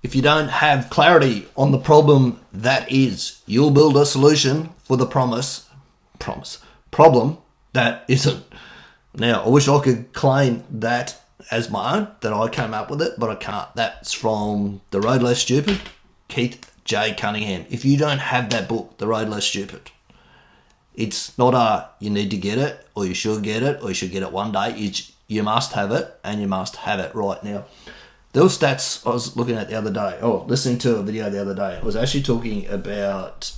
If you don't have clarity on the problem that is, you'll build a solution for the problem that isn't. Now, I wish I could claim that as my own, that I came up with it, but I can't. That's from The Road Less Stupid, Keith J. Cunningham. If you don't have that book, The Road Less Stupid, it's not a you need to get it, or you should get it, or you should get it one day. You must have it, and you must have it right now. There were stats I was looking at the other day, listening to a video the other day. I was actually talking about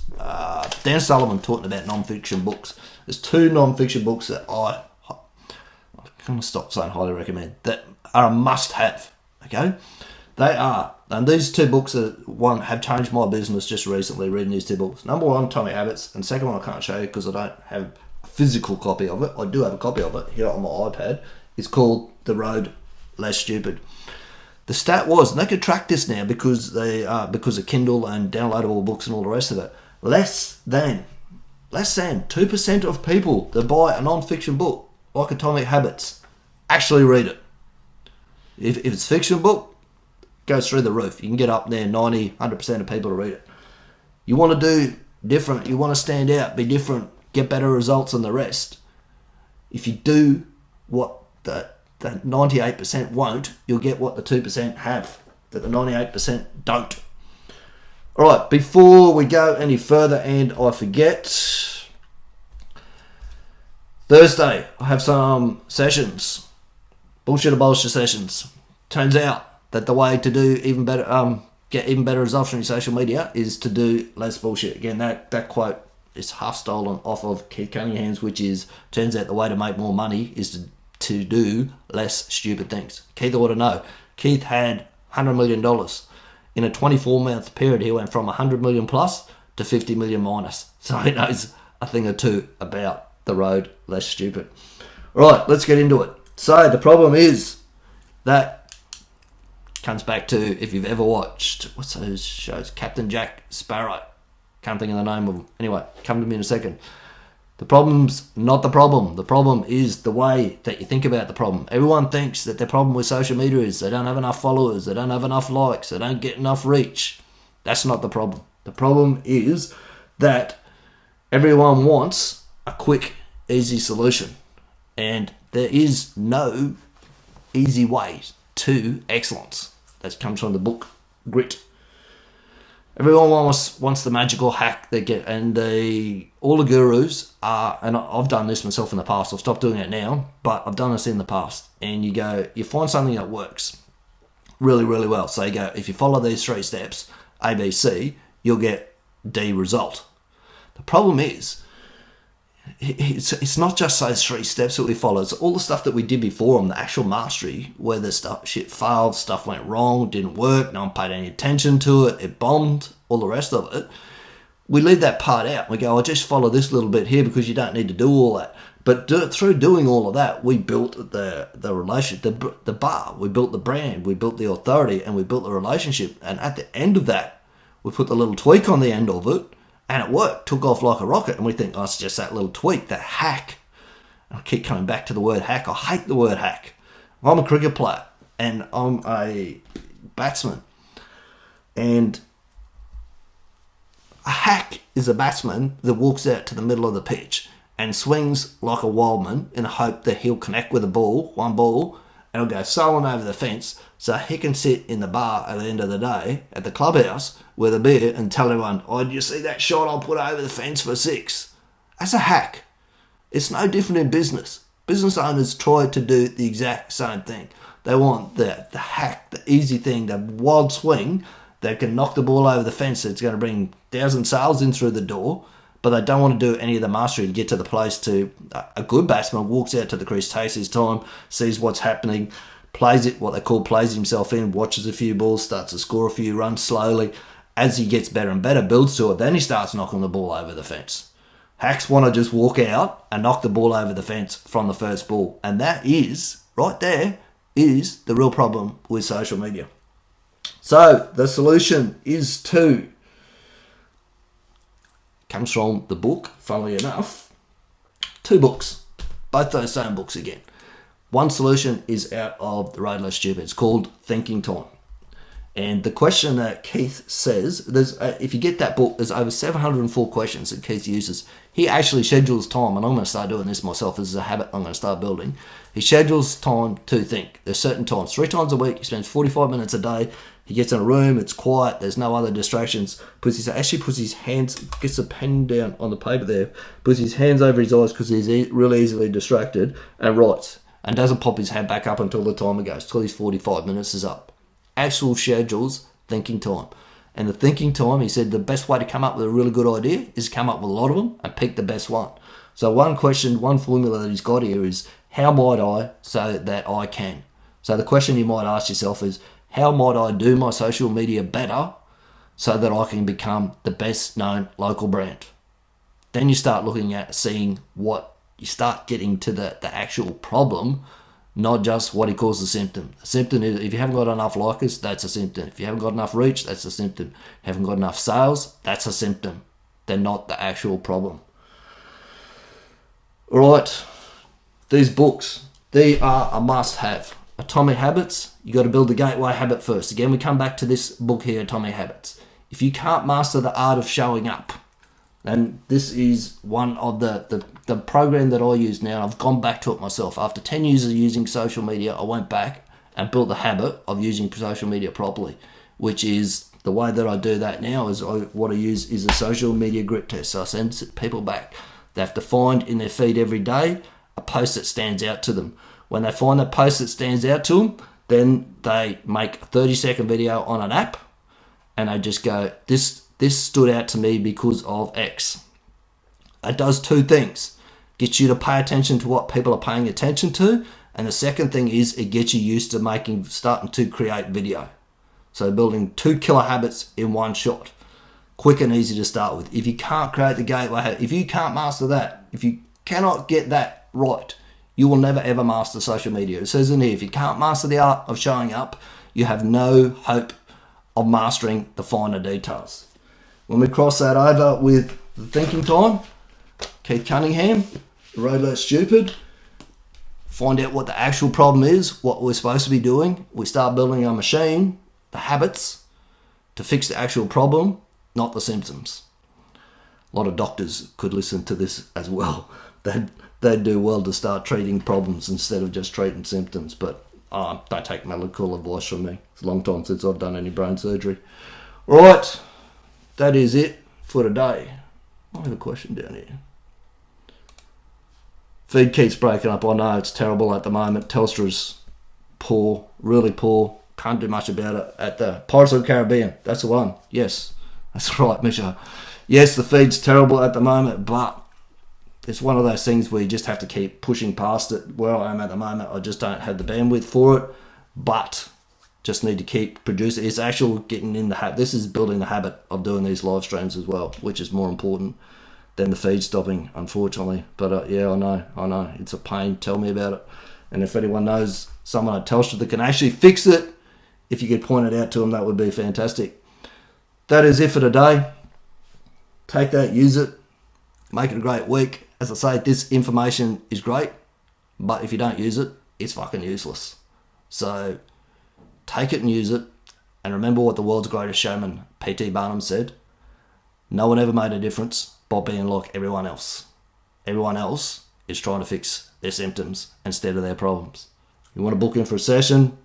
Dan Sullivan talking about non-fiction books. There's 2 non-fiction books that I'm going to stop saying highly recommend, that are a must-have, okay? They are, and these 2 books have changed my business just recently, reading these 2 books. Number 1, Atomic Habits, and second one I can't show you because I don't have a physical copy of it. I do have a copy of it here on my iPad. It's called The Road Less Stupid. The stat was, and they could track this now because of Kindle and downloadable books and all the rest of it, less than 2% of people that buy a non-fiction book like Atomic Habits actually read it. If it's a fiction book, it goes through the roof. You can get up there 90, 100% of people to read it. You want to do different, you want to stand out, be different, get better results than the rest. If you do what the 98% won't, you'll get what the 2% have, that the 98% don't. Alright, before we go any further and I forget, Thursday I have some sessions, bullshit or bullshit sessions. Turns out that the way to do even better, get even better results from your social media is to do less bullshit. Again, that quote is half stolen off of Keith Cunningham's, which is, turns out the way to make more money is to do less stupid things. Keith ought to know. Keith had $100 million. In a 24-month period, he went from 100 million plus to 50 million minus. So he knows a thing or two about the road less stupid. Right, let's get into it. So the problem is that comes back to, if you've ever watched, what's those shows? Captain Jack Sparrow. Can't think of the name of them. Anyway, come to me in a second. The problem's not the problem. The problem is the way that you think about the problem. Everyone thinks that their problem with social media is they don't have enough followers, they don't have enough likes, they don't get enough reach. That's not the problem. The problem is that everyone wants a quick, easy solution. And there is no easy way to excellence. That comes from the book Grit. Everyone wants the magical hack they get, and all the gurus are, and I've done this myself in the past, I've stopped doing it now, but I've done this in the past, and you find something that works really, really well. So you go, if you follow these 3 steps, A, B, C, you'll get D result. The problem is, it's not just those 3 steps that we follow, it's all the stuff that we did before on the actual mastery, where the shit failed, stuff went wrong, didn't work, no one paid any attention to it, it bombed, all the rest of it. We leave that part out. We go, I'll just follow this little bit here because you don't need to do all that. But through doing all of that, we built the relationship, the bar, we built the brand, we built the authority, and we built the relationship. And at the end of that, we put the little tweak on the end of it, and it worked, took off like a rocket. And we think, it's just that little tweak, that hack. I keep coming back to the word hack. I hate the word hack. I'm a cricket player, and I'm a batsman. And a hack is a batsman that walks out to the middle of the pitch and swings like a wildman in the hope that he'll connect with one ball, and he'll go sailing over the fence so he can sit in the bar at the end of the day at the clubhouse with a beer and tell everyone, did you see that shot I put over the fence for 6? That's a hack. It's no different in business. Business owners try to do the exact same thing. They want the hack, the easy thing, the wild swing that can knock the ball over the fence that's going to bring 1,000 sales in through the door, but they don't want to do any of the mastery to get to the place to a good batsman walks out to the crease, takes his time, sees what's happening, plays it, what they call plays himself in, watches a few balls, starts to score a few runs slowly. As he gets better and better, builds to it, then he starts knocking the ball over the fence. Hacks want to just walk out and knock the ball over the fence from the first ball. And that is, right there, is the real problem with social media. So the solution is comes from the book, funnily enough, 2 books, both those same books again. One solution is out of The Road Less Stupid. It's called Thinking Time. And the question that Keith says, if you get that book, there's over 704 questions that Keith uses. He actually schedules time, and I'm going to start doing this myself. This is a habit I'm going to start building. He schedules time to think. There's certain times. 3 times a week, he spends 45 minutes a day. He gets in a room, it's quiet, there's no other distractions. Puts his hands, gets a pen down on the paper there, puts his hands over his eyes because he's really easily distracted, and writes. And doesn't pop his head back up until the timer goes, till his 45 minutes is up. Actual schedules thinking time. And the thinking time, he said the best way to come up with a really good idea is come up with a lot of them and pick the best one. So one formula that he's got here is, how might I so that I can? So the question you might ask yourself is, how might I do my social media better so that I can become the best known local brand? Then you start looking at seeing what, you start getting to the actual problem, not just what he calls the symptom. The symptom is, if you haven't got enough likers, that's a symptom. If you haven't got enough reach, that's a symptom. If you haven't got enough sales, that's a symptom. They're not the actual problem. All right, these books, they are a must-have. Atomic Habits, you got to build the gateway habit first. Again, we come back to this book here, Atomic Habits. If you can't master the art of showing up, and this is one of the program that I use now. I've gone back to it myself. After 10 years of using social media, I went back and built the habit of using social media properly, which is the way that I do that now is what I use is a social media grit test. So I send people back. They have to find in their feed every day a post that stands out to them. When they find that post that stands out to them, then they make a 30-second video on an app and they just go, this stood out to me because of X. It does 2 things. Gets you to pay attention to what people are paying attention to. And the second thing is it gets you used to starting to create video. So building 2 killer habits in one shot. Quick and easy to start with. If you can't create the gateway habit, if you can't master that, if you cannot get that right, you will never ever master social media. It says in here, if you can't master the art of showing up, you have no hope of mastering the finer details. When we cross that over with the thinking time, Keith Cunningham, The Road Less Stupid, find out what the actual problem is, what we're supposed to be doing. We start building our machine, the habits, to fix the actual problem, not the symptoms. A lot of doctors could listen to this as well. They'd do well to start treating problems instead of just treating symptoms. But don't take medical advice from me. It's a long time since I've done any brain surgery. Right, that is it for today. I have a question down here. Feed keeps breaking up. I know it's terrible at the moment. Telstra's poor, really poor. Can't do much about it. At the Pirates of the Caribbean, that's the one. Yes, that's right, Misha. Yes, the feed's terrible at the moment, but it's one of those things where you just have to keep pushing past it. Where I am at the moment, I just don't have the bandwidth for it, but just need to keep producing. It's actual getting in the habit. This is building the habit of doing these live streams as well, which is more important than the feed stopping, unfortunately. But yeah, I know. It's a pain. Tell me about it. And if anyone knows someone at Telstra that can actually fix it, if you could point it out to them, that would be fantastic. That is it for today. Take that, use it, make it a great week. As I say, this information is great, but if you don't use it, it's fucking useless. So take it and use it, and remember what the world's greatest showman, P.T. Barnum, said. No one ever made a difference by being like everyone else. Everyone else is trying to fix their symptoms instead of their problems. You want to book in for a session?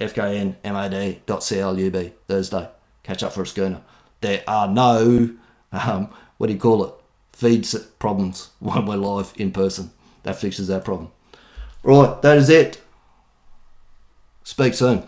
fknmad.club, Thursday. Catch up for a schooner. There are no, feed problems when we're live in person. That fixes that problem. Right, that is it. Speak soon.